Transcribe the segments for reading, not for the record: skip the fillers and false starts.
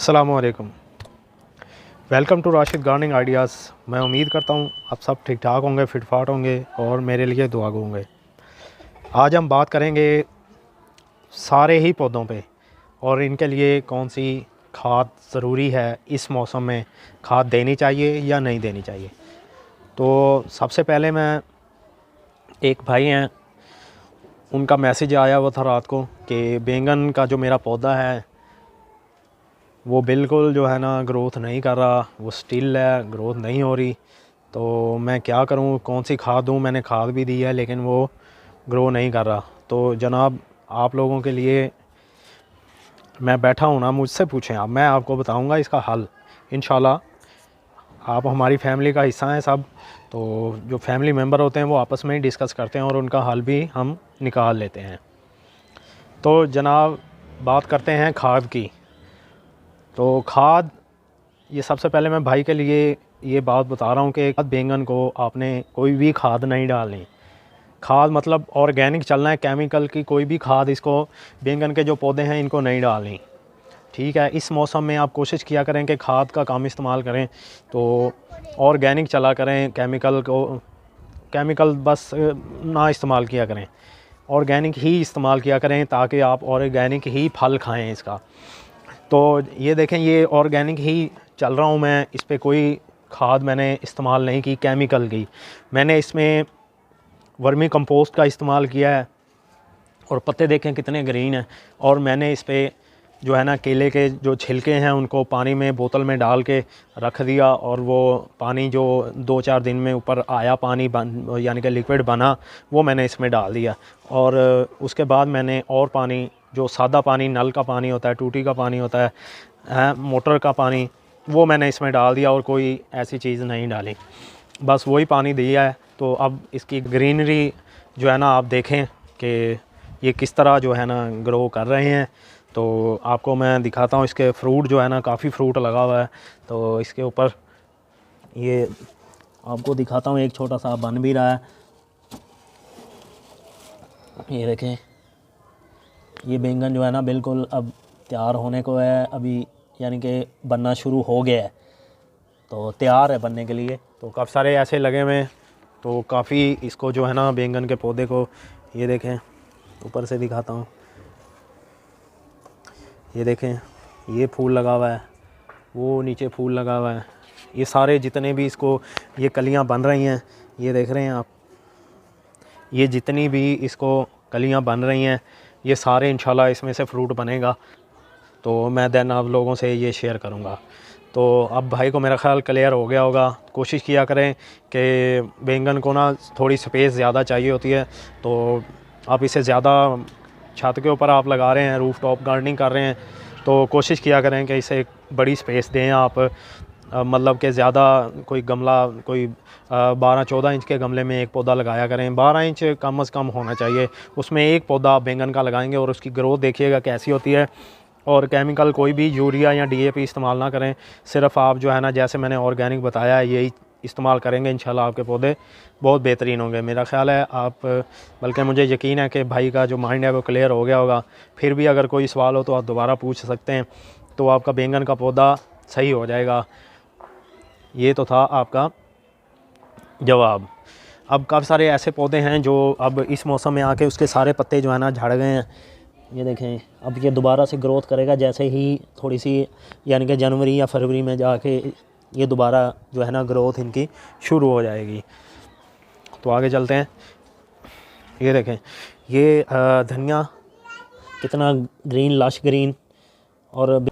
अस्सलामु अलैकुम। Welcome to Rashid gardening ideas. मैं उम्मीद करता हूँ आप सब ठीक ठाक होंगे, फिट फाट होंगे और मेरे लिए दुआ होंगे। आज हम बात करेंगे सारे ही पौधों पे और इनके लिए कौन सी खाद ज़रूरी है, इस मौसम में खाद देनी चाहिए या नहीं देनी चाहिए। तो सबसे पहले मैं एक भाई हैं, उनका मैसेज आया हुआ था रात को कि बैंगन का जो मेरा पौधा है वो बिल्कुल जो है ना ग्रोथ नहीं कर रहा, वो स्टिल है, ग्रोथ नहीं हो रही। तो मैं क्या करूं, कौन सी खाद दूं। मैंने खाद भी दी है लेकिन वो ग्रो नहीं कर रहा। तो जनाब आप लोगों के लिए मैं बैठा हूं ना, मुझसे पूछें आप, मैं आपको बताऊंगा इसका हल इंशाल्लाह। आप हमारी फैमिली का हिस्सा हैं सब, तो जो फैमिली मेम्बर होते हैं वो आपस में ही डिस्कस करते हैं और उनका हल भी हम निकाल लेते हैं। तो जनाब बात करते हैं खाद की। तो खाद, ये सबसे पहले मैं भाई के लिए ये बात बता रहा हूँ कि बैंगन को आपने कोई भी खाद नहीं डालनी। खाद मतलब ऑर्गेनिक चलना है, केमिकल की कोई भी खाद इसको, बैंगन के जो पौधे हैं इनको नहीं डालनी। ठीक है, इस मौसम में आप कोशिश किया करें कि खाद का कम इस्तेमाल करें, तो ऑर्गेनिक चला करें। केमिकल बस ना इस्तेमाल किया करें, ऑर्गेनिक ही इस्तेमाल किया करें ताकि आप ऑर्गेनिक ही फल खाएँ इसका। तो ये देखें, ये ऑर्गेनिक ही चल रहा हूँ मैं, इस पर कोई खाद मैंने इस्तेमाल नहीं की केमिकल की। मैंने इसमें वर्मी कंपोस्ट का इस्तेमाल किया है और पत्ते देखें कितने ग्रीन हैं। और मैंने इस पर जो है ना केले के जो छिलके हैं उनको पानी में बोतल में डाल के रख दिया और वो पानी जो 2-4 दिन में ऊपर आया, पानी बन यानी कि लिक्विड बना, वो मैंने इसमें डाल दिया। और उसके बाद मैंने और पानी, जो सादा पानी नल का पानी होता है, टूटी का पानी होता है, मोटर का पानी, वो मैंने इसमें डाल दिया और कोई ऐसी चीज़ नहीं डाली, बस वही पानी दिया है। तो अब इसकी ग्रीनरी जो है ना आप देखें कि ये किस तरह जो है ना ग्रो कर रहे हैं। तो आपको मैं दिखाता हूँ, इसके फ्रूट जो है ना, काफ़ी फ्रूट लगा हुआ है। तो इसके ऊपर ये आपको दिखाता हूँ, एक छोटा सा बन भी रहा है, ये देखें। ये बैंगन जो है ना बिल्कुल अब तैयार होने को है, अभी यानी कि बनना शुरू हो गया है, तो तैयार है बनने के लिए। तो काफ़ी सारे ऐसे लगे हुए हैं, तो काफ़ी इसको जो है ना बैंगन के पौधे को, ये देखें ऊपर से दिखाता हूँ, ये देखें ये फूल लगा हुआ है, वो नीचे फूल लगा हुआ है। ये सारे जितने भी इसको ये कलियाँ बन रही हैं, ये देख रहे हैं आप, ये जितनी भी इसको कलियाँ बन रही हैं, ये सारे इंशाल्लाह इसमें से फ्रूट बनेगा। तो मैं देन आप लोगों से ये शेयर करूँगा। तो अब भाई को मेरा ख़्याल क्लियर हो गया होगा। कोशिश किया करें कि बैंगन को ना थोड़ी स्पेस ज़्यादा चाहिए होती है, तो आप इसे ज़्यादा छत के ऊपर आप लगा रहे हैं, रूफ़ टॉप गार्डनिंग कर रहे हैं, तो कोशिश किया करें कि इसे एक बड़ी स्पेस दें आप। मतलब कि ज़्यादा कोई गमला, कोई 12-14 इंच के गमले में एक पौधा लगाया करें। 12 इंच कम से कम होना चाहिए, उसमें एक पौधा आप बैंगन का लगाएंगे और उसकी ग्रोथ देखिएगा कैसी होती है। और केमिकल कोई भी यूरिया या डीएपी इस्तेमाल ना करें, सिर्फ आप जो है ना जैसे मैंने ऑर्गेनिक बताया है यही इस्तेमाल करेंगे, इंशाल्लाह आपके पौधे बहुत बेहतरीन होंगे। मेरा ख़्याल है आप, बल्कि मुझे यकीन है कि भाई का जो माइंड है वो क्लियर हो गया होगा। फिर भी अगर कोई सवाल हो तो आप दोबारा पूछ सकते हैं, तो आपका बैंगन का पौधा सही हो जाएगा। ये तो था आपका जवाब। अब काफ़ी सारे ऐसे पौधे हैं जो अब इस मौसम में आके उसके सारे पत्ते जो है ना झड़ गए हैं, ये देखें। अब ये दोबारा से ग्रोथ करेगा जैसे ही थोड़ी सी यानी कि जनवरी या फरवरी में जाके ये दोबारा जो है ना ग्रोथ इनकी शुरू हो जाएगी। तो आगे चलते हैं, ये देखें ये धनिया कितना ग्रीन, लश ग्रीन। और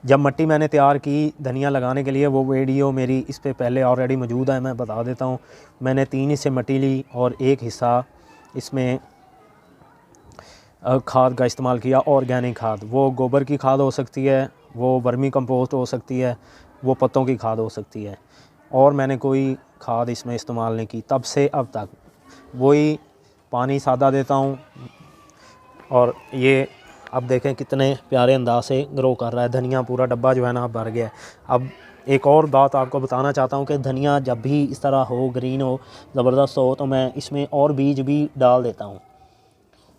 जब मिट्टी मैंने तैयार की धनिया लगाने के लिए, वो वीडियो मेरी इस पे पहले ऑलरेडी मौजूद है, मैं बता देता हूँ। मैंने 3 हिस्से मिट्टी ली और एक हिस्सा इसमें खाद का इस्तेमाल किया, ऑर्गेनिक खाद। वो गोबर की खाद हो सकती है, वो वर्मी कंपोस्ट हो सकती है, वो पत्तों की खाद हो सकती है, और मैंने कोई खाद इसमें इस्तेमाल नहीं की तब से अब तक। वही पानी सादा देता हूँ और ये अब देखें कितने प्यारे अंदाज से ग्रो कर रहा है। धनिया पूरा डब्बा जो है ना भर गया है। अब एक और बात आपको बताना चाहता हूँ कि धनिया जब भी इस तरह हो, ग्रीन हो, ज़बरदस्त हो, तो मैं इसमें और बीज भी डाल देता हूँ।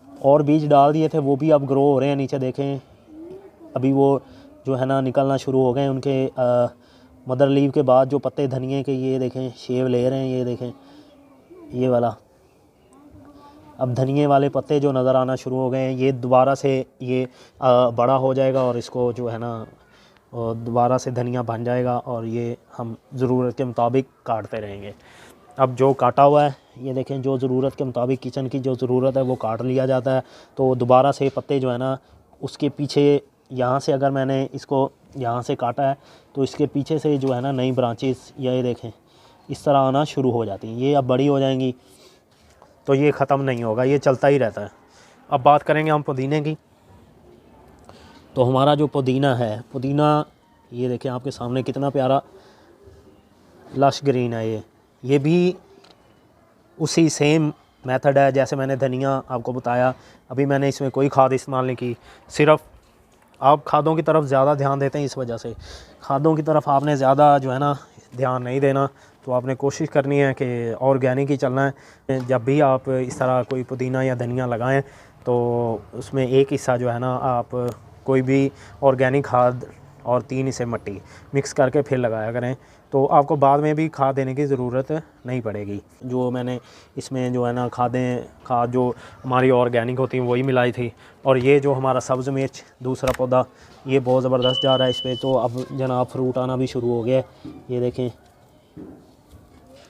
और बीज डाल दिए थे, वो भी अब ग्रो हो रहे हैं। नीचे देखें, अभी वो जो है ना निकलना शुरू हो गए उनके मदर लीव के बाद जो पत्ते धनिए के, ये देखें शेव ले रहे हैं, ये देखें ये वाला। अब धनिए वाले पत्ते जो नज़र आना शुरू हो गए हैं, ये दोबारा से ये बड़ा हो जाएगा और इसको जो है ना दोबारा से धनिया बन जाएगा और ये हम ज़रूरत के मुताबिक काटते रहेंगे। अब जो काटा हुआ है ये देखें, जो ज़रूरत के मुताबिक किचन की जो ज़रूरत है वो काट लिया जाता है। तो दोबारा से पत्ते जो है ना उसके पीछे, यहाँ से अगर मैंने इसको यहाँ से काटा है तो इसके पीछे से जो है ना नई ब्रांचेस ये देखें इस तरह आना शुरू हो जाती हैं। ये अब बड़ी हो जाएंगी तो ये ख़त्म नहीं होगा, ये चलता ही रहता है। अब बात करेंगे हम पुदीने की। तो हमारा जो पुदीना है, पुदीना ये देखें आपके सामने कितना प्यारा लश ग्रीन है। ये भी उसी सेम मेथड है जैसे मैंने धनिया आपको बताया। अभी मैंने इसमें कोई खाद इस्तेमाल नहीं की, सिर्फ आप खादों की तरफ ज़्यादा ध्यान देते हैं, इस वजह से खादों की तरफ आपने ज़्यादा जो है ना ध्यान नहीं देना। तो आपने कोशिश करनी है कि ऑर्गेनिक ही चलना है। जब भी आप इस तरह कोई पुदीना या धनिया लगाएं तो उसमें एक हिस्सा जो है ना आप कोई भी ऑर्गेनिक खाद और 3 हिस्से मिट्टी मिक्स करके फिर लगाया करें, तो आपको बाद में भी खाद देने की ज़रूरत नहीं पड़ेगी। जो मैंने इसमें जो है ना खाद जो हमारी ऑर्गेनिक होती हैं वही मिलाई थी। और ये जो हमारा सब्ज़ मिर्च दूसरा पौधा, ये बहुत ज़बरदस्त जा रहा है इस पर। तो अब जनाब फ्रूट आना भी शुरू हो गया है, ये देखें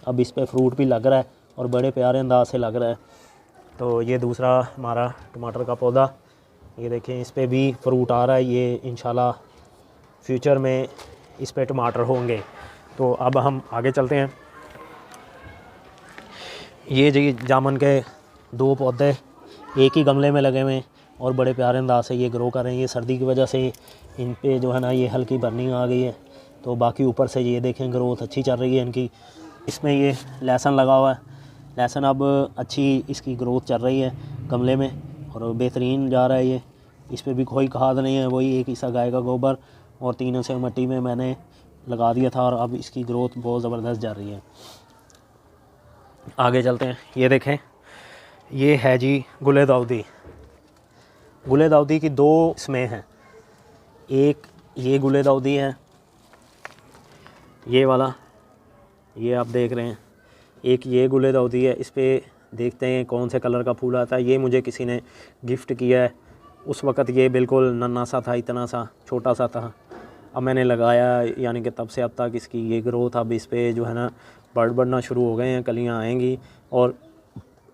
अब इस पर फ्रूट भी लग रहा है और बड़े प्यारे अंदाज से लग रहा है। तो ये दूसरा हमारा टमाटर का पौधा, ये देखें इस पर भी फ्रूट आ रहा है। ये इंशाल्लाह फ्यूचर में इस पे टमाटर होंगे। तो अब हम आगे चलते हैं। ये जी जामुन के 2 पौधे एक ही गमले में लगे हुए हैं और बड़े प्यारे अंदाज से ये ग्रो कर रहे हैं। ये सर्दी की वजह से इन पे जो है ना ये हल्की बर्निंग आ गई है। तो बाकी ऊपर से ये देखें ग्रोथ अच्छी चल रही है इनकी। इसमें ये लहसुन लगा हुआ है, लहसुन अब अच्छी इसकी ग्रोथ चल रही है गमले में और बेहतरीन जा रहा है ये। इस पर भी कोई खाद नहीं है, वही एक हिस्सा गाय का गोबर और 3 हिस्से मिट्टी में मैंने लगा दिया था और अब इसकी ग्रोथ बहुत ज़बरदस्त जा रही है। आगे चलते हैं। ये देखें ये है जी गुले दाऊदी। गुले दाऊदी की 2 किस्में हैं, एक ये गुले दाऊदी है ये वाला, ये आप देख रहे हैं, एक ये गुले दाऊदी है। इस पर देखते हैं कौन से कलर का फूल आता है। ये मुझे किसी ने गिफ्ट किया है, उस वक़्त ये बिल्कुल नन्हा सा था, इतना सा छोटा सा था। अब मैंने लगाया यानी कि तब से अब तक इसकी ये ग्रोथ, अब इस पे जो है ना बर्ड बढ़ना शुरू हो गए हैं, कलियां आएंगी और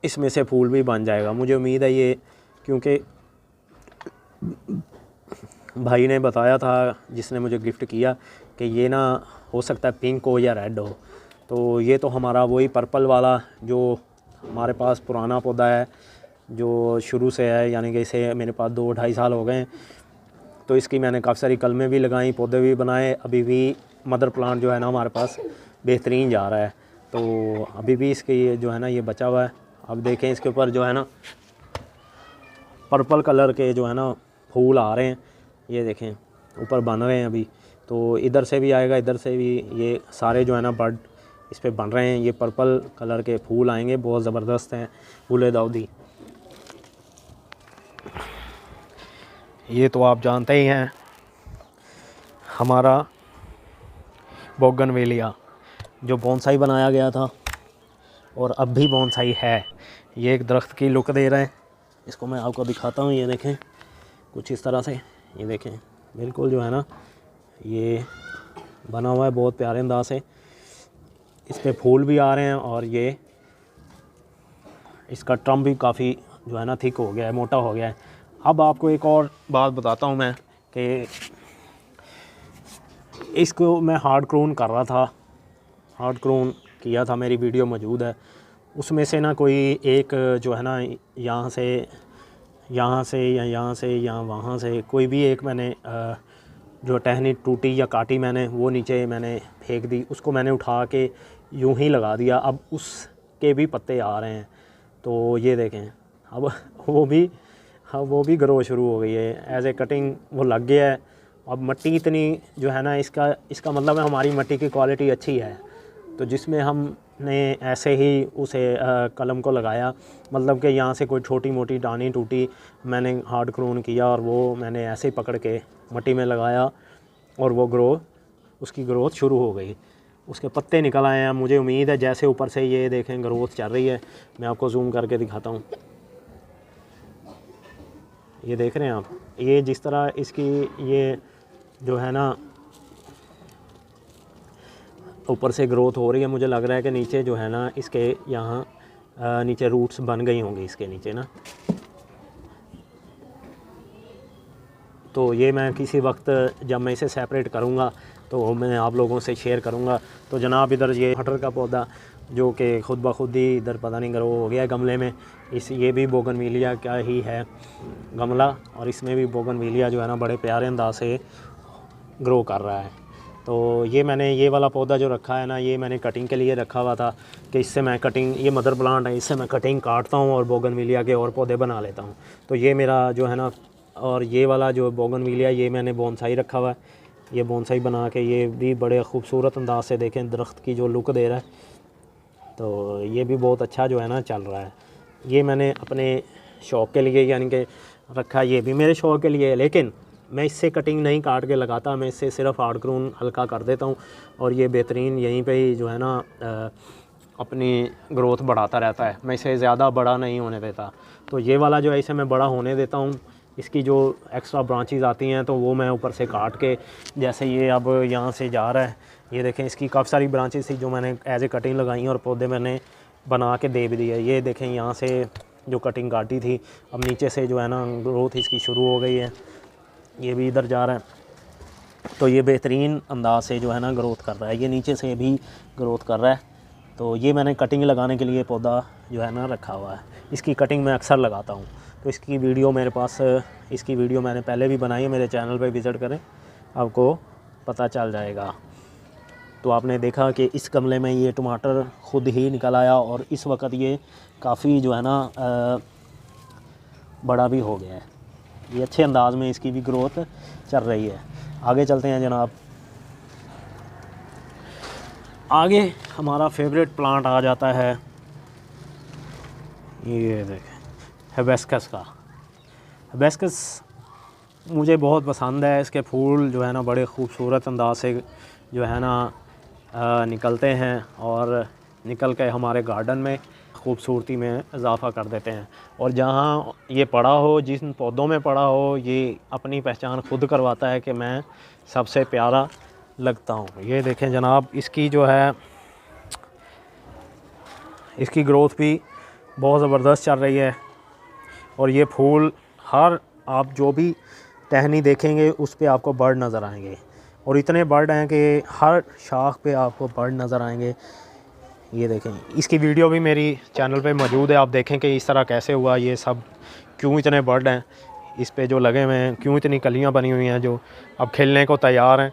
इसमें से फूल भी बन जाएगा। मुझे उम्मीद है ये, क्योंकि भाई ने बताया था जिसने मुझे गिफ्ट किया कि ये ना हो सकता है पिंक हो या रेड हो। तो ये तो हमारा वही पर्पल वाला जो हमारे पास पुराना पौधा है जो शुरू से है, यानी कि इसे मेरे पास 2-2.5 साल हो गए हैं। तो इसकी मैंने काफ़ी सारी कलमें भी लगाई, पौधे भी बनाए। अभी भी मदर प्लांट जो है ना हमारे पास बेहतरीन जा रहा है। तो अभी भी इसके जो है ना ये बचा हुआ है। अब देखें इसके ऊपर जो है ना पर्पल कलर के जो है ना फूल आ रहे हैं, ये देखें ऊपर बन रहे हैं अभी। तो इधर से भी आएगा, इधर से भी, ये सारे जो है ना बर्ड इस पे बन रहे हैं। ये पर्पल कलर के फूल आएंगे, बहुत ज़बरदस्त हैं गुले दाऊदी। ये तो आप जानते ही हैं हमारा बोगनवेलिया जो बोनसाई बनाया गया था और अब भी बोनसाई है। ये एक दरख्त की लुक दे रहे हैं। इसको मैं आपको दिखाता हूँ, ये देखें कुछ इस तरह से, ये देखें बिल्कुल जो है ना ये बना हुआ है बहुत प्यारे अंदाज से। इस पे फूल भी आ रहे हैं और ये इसका ट्रम भी काफ़ी जो है ना थिक हो गया है, मोटा हो गया है। अब आपको एक और बात बताता हूँ मैं कि इसको मैं हार्ड क्रोन कर रहा था, हार्ड क्रोन किया था, मेरी वीडियो मौजूद है। उसमें से ना कोई एक जो है ना यहाँ से या यहाँ से या वहाँ से कोई भी एक मैंने जो टहनी टूटी या काटी मैंने, वो नीचे मैंने फेंक दी। उसको मैंने उठा के यूं ही लगा दिया, अब उसके भी पत्ते आ रहे हैं। तो ये देखें अब वो भी ग्रो शुरू हो गई है। एज ए कटिंग वो लग गया है। अब मिट्टी इतनी जो है ना इसका मतलब है हमारी मिट्टी की क्वालिटी अच्छी है। तो जिसमें हमने ऐसे ही उसे कलम को लगाया, मतलब कि यहाँ से कोई छोटी मोटी टानी टूटी, मैंने हार्ड क्रोन किया और वो मैंने ऐसे ही पकड़ के मिट्टी में लगाया और वो उसकी ग्रोथ शुरू हो गई, उसके पत्ते निकल आए हैं। मुझे उम्मीद है जैसे ऊपर से ये देखें ग्रोथ चल रही है, मैं आपको जूम करके दिखाता हूँ। ये देख रहे हैं आप, ये जिस तरह इसकी ये जो है ना ऊपर से ग्रोथ हो रही है, मुझे लग रहा है कि नीचे जो है ना इसके यहाँ नीचे रूट्स बन गई होंगी इसके नीचे ना। तो ये मैं किसी वक्त जब मैं इसे सेपरेट करूँगा तो मैं आप लोगों से शेयर करूँगा। तो जनाब इधर ये मटर का पौधा जो कि खुद ब खुद ही इधर पता नहीं ग्रो हो गया गमले में, ये भी बोगनविलिया का ही है गमला, और इसमें भी बोगनविलिया जो है ना बड़े प्यारे अंदाज से ग्रो कर रहा है। तो ये मैंने ये वाला पौधा जो रखा है ना, ये मैंने कटिंग के लिए रखा हुआ था कि इससे मैं कटिंग, ये मदर प्लांट है, इससे मैं कटिंग काटता हूँ और बोगनविलिया के और पौधे बना लेता हूँ। तो ये मेरा जो है ना, और ये वाला जो बोगनविलिया ये मैंने बोनसाई रखा हुआ है, ये बोनसाई बना के ये भी बड़े खूबसूरत अंदाज से देखें दरख्त की जो लुक दे रहा है। तो ये भी बहुत अच्छा जो है ना चल रहा है। ये मैंने अपने शौक़ के लिए यानी कि रखा, ये भी मेरे शौक़ के लिए है, लेकिन मैं इससे कटिंग नहीं काट के लगाता, मैं इससे सिर्फ हार्ड ग्रोन हल्का कर देता हूँ और ये बेहतरीन यहीं पे ही जो है ना अपनी ग्रोथ बढ़ाता रहता है। मैं इसे ज़्यादा बड़ा नहीं होने देता। तो ये वाला जो है इसे मैं बड़ा होने देता हूँ, इसकी जो एक्स्ट्रा ब्रांचेस आती हैं तो वो मैं ऊपर से काट के, जैसे ये अब यहाँ से जा रहा है, ये देखें इसकी काफ़ी सारी ब्रांचेस थी जो मैंने एज ए कटिंग लगाई और पौधे मैंने बना के दे भी दिए। ये देखें यहाँ से जो कटिंग काटी थी, अब नीचे से जो है ना ग्रोथ इसकी शुरू हो गई है, ये भी इधर जा रहा है। तो ये बेहतरीन अंदाज से जो है ना ग्रोथ कर रहा है, ये नीचे से भी ग्रोथ कर रहा है। तो ये मैंने कटिंग लगाने के लिए पौधा जो है ना रखा हुआ है, इसकी कटिंग मैं अक्सर लगाता हूँ। तो इसकी वीडियो मेरे पास, इसकी वीडियो मैंने पहले भी बनाई है, मेरे चैनल पे विज़िट करें, आपको पता चल जाएगा। तो आपने देखा कि इस गमले में ये टमाटर ख़ुद ही निकल आया और इस वक्त ये काफ़ी जो है ना बड़ा भी हो गया है, ये अच्छे अंदाज में इसकी भी ग्रोथ चल रही है। आगे चलते हैं जनाब। आगे हमारा फेवरेट प्लांट आ जाता है, ये देखें हिबिस्कस का। हिबिस्कस मुझे बहुत पसंद है, इसके फूल जो है ना बड़े खूबसूरत अंदाज से जो है ना निकलते हैं और निकल के हमारे गार्डन में खूबसूरती में इजाफ़ा कर देते हैं। और जहाँ ये पड़ा हो, जिन पौधों में पड़ा हो, ये अपनी पहचान खुद करवाता है कि मैं सबसे प्यारा लगता हूँ। ये देखें जनाब, इसकी जो है इसकी ग्रोथ भी बहुत ज़बरदस्त चल रही है और ये फूल हर आप जो भी टहनी देखेंगे उस पे आपको बर्ड नज़र आएंगे, और इतने बर्ड हैं कि हर शाख पे आपको बर्ड नज़र आएंगे। ये देखें, इसकी वीडियो भी मेरी चैनल पे मौजूद है, आप देखें कि इस तरह कैसे हुआ, ये सब क्यों इतने बर्ड हैं इस पे जो लगे हुए हैं, क्यों इतनी कलियां बनी हुई हैं जो अब खिलने को तैयार हैं।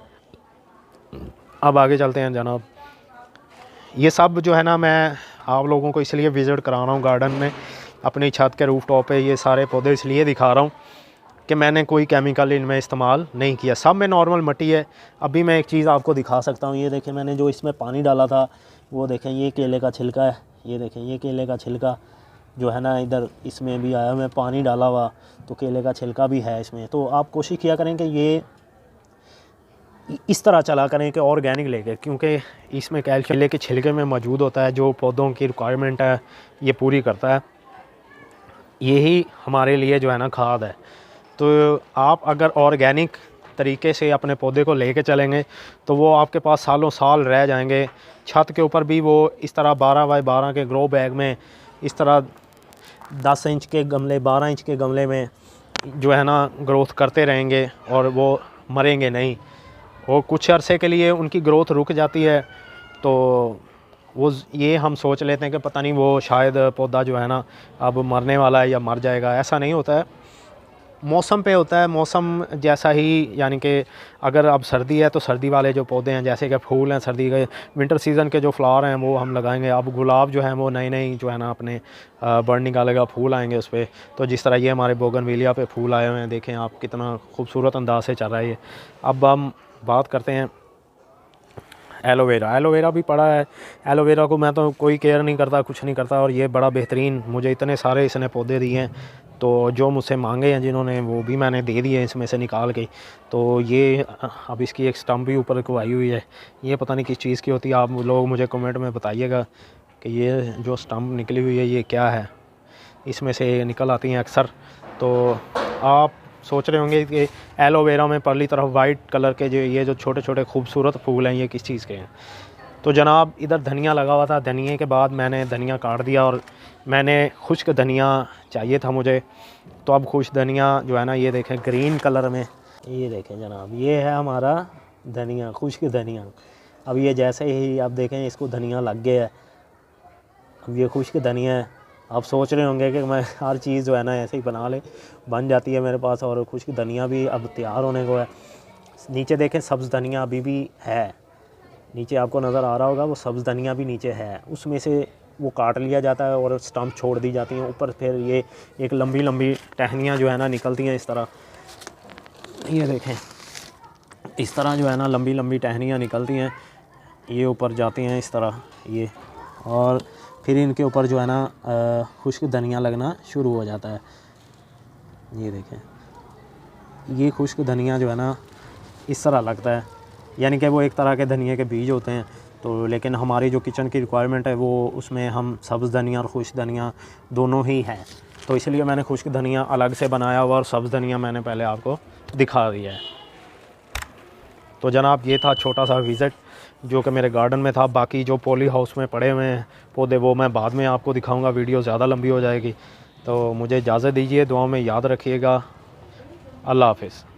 अब आगे चलते हैं जनाब। ये सब जो है ना मैं आप लोगों को इसलिए विज़िट करा रहा हूँ गार्डन में, अपनी छत के रूफ टॉप पे ये सारे पौधे इसलिए दिखा रहा हूँ कि मैंने कोई केमिकल इनमें इस्तेमाल नहीं किया, सब में नॉर्मल मिट्टी है। अभी मैं एक चीज़ आपको दिखा सकता हूँ, ये देखें मैंने जो इसमें पानी डाला था, वो देखें ये केले का छिलका है, ये देखें ये केले का छिलका जो है ना इधर इसमें भी आया, मैं पानी डाला हुआ तो केले का छिलका भी है इसमें। तो आप कोशिश किया करें कि ये इस तरह चला करें कि ऑर्गेनिक लेके, क्योंकि इसमें कैल्शियम के छिलके में मौजूद होता है, जो पौधों की रिक्वायरमेंट है ये पूरी करता है, यही हमारे लिए जो है ना खाद है। तो आप अगर ऑर्गेनिक तरीके से अपने पौधे को लेके चलेंगे तो वो आपके पास सालों साल रह जाएंगे। छत के ऊपर भी वो इस तरह 12 बाई 12 के ग्रो बैग में, इस तरह 10 इंच के गमले, 12 इंच के गमले में जो है ना ग्रोथ करते रहेंगे और वो मरेंगे नहीं। और कुछ अरसे के लिए उनकी ग्रोथ रुक जाती है तो वो ये हम सोच लेते हैं कि पता नहीं वो शायद पौधा जो है ना अब मरने वाला है या मर जाएगा, ऐसा नहीं होता है। मौसम पे होता है, मौसम जैसा ही, यानी कि अगर अब सर्दी है तो सर्दी वाले जो पौधे हैं जैसे कि फूल हैं सर्दी के, विंटर सीज़न के जो फ्लावर हैं वो हम लगाएंगे। अब गुलाब जो है वो नई नई जो है ना अपने बर्ड निकालेगा, फूल आएंगे उस पर। तो जिस तरह ये हमारे बोगनविलिया पे फूल आए हुए हैं, देखें आप कितना खूबसूरत अंदाज से चल रहा है ये। अब हम बात करते हैं एलोवेरा। एलोवेरा भी पड़ा है, एलोवेरा को मैं तो कोई केयर नहीं करता, कुछ नहीं करता, और ये बड़ा बेहतरीन, मुझे इतने सारे इसने पौधे दिए हैं। तो जो मुझसे मांगे हैं जिन्होंने, वो भी मैंने दे दिए इसमें से निकाल के। तो ये अब इसकी एक स्टम्प भी ऊपर को आई हुई है, ये पता नहीं किस चीज़ की होती है। आप लोग मुझे कमेंट में बताइएगा कि ये जो स्टम्प निकली हुई है ये क्या है। इसमें से निकल आती हैं अक्सर। तो आप सोच रहे होंगे कि एलोवेरा में परली तरफ वाइट कलर के ये जो छोटे छोटे खूबसूरत फूल हैं ये किस चीज़ के हैं। तो जनाब इधर धनिया लगा हुआ था, धनिए के बाद मैंने धनिया काट दिया और मैंने खुश्क धनिया चाहिए था मुझे। तो अब खुश्क धनिया जो है ना, ये देखें ग्रीन कलर में, ये देखें जनाब, ये है हमारा धनिया, खुश्क धनिया। अब ये जैसे ही आप देखें इसको धनिया लग गया है, अब ये खुश्क धनिया है। आप सोच रहे होंगे कि मैं हर चीज़ जो है ना ऐसे ही बन जाती है मेरे पास, और खुश्क धनिया भी अब तैयार होने को है। नीचे देखें सब्ज़ धनिया अभी भी है, नीचे आपको नज़र आ रहा होगा, वो सब्ज़ धनिया भी नीचे है, उसमें से वो काट लिया जाता है और स्टम्प छोड़ दी जाती हैं। ऊपर फिर ये एक लंबी लंबी टहनियाँ जो है ना निकलती हैं इस तरह, ये देखें इस तरह जो है ना लंबी लंबी टहनियाँ निकलती हैं, ये ऊपर जाती हैं इस तरह ये, और फिर इनके ऊपर जो है ना खुश्क धनिया लगना शुरू हो जाता है। ये देखें ये खुश्क धनिया जो है ना इस तरह लगता है, यानी कि वो एक तरह के धनिया के बीज होते हैं। तो लेकिन हमारी जो किचन की रिक्वायरमेंट है वो उसमें हम सब्ज़ धनिया और खुश्क धनिया दोनों ही हैं, तो इसलिए मैंने खुश्क धनिया अलग से बनाया हुआ और सब्ज़ धनिया मैंने पहले आपको दिखा दिया है। तो जनाब ये था छोटा सा विज़िट जो कि मेरे गार्डन में था। बाकी जो पॉली हाउस में पड़े हुए हैं पौधे वो मैं बाद में आपको दिखाऊंगा, वीडियो ज़्यादा लंबी हो जाएगी। तो मुझे इजाज़त दीजिए, दुआ में याद रखिएगा। अल्लाह हाफ़िज़।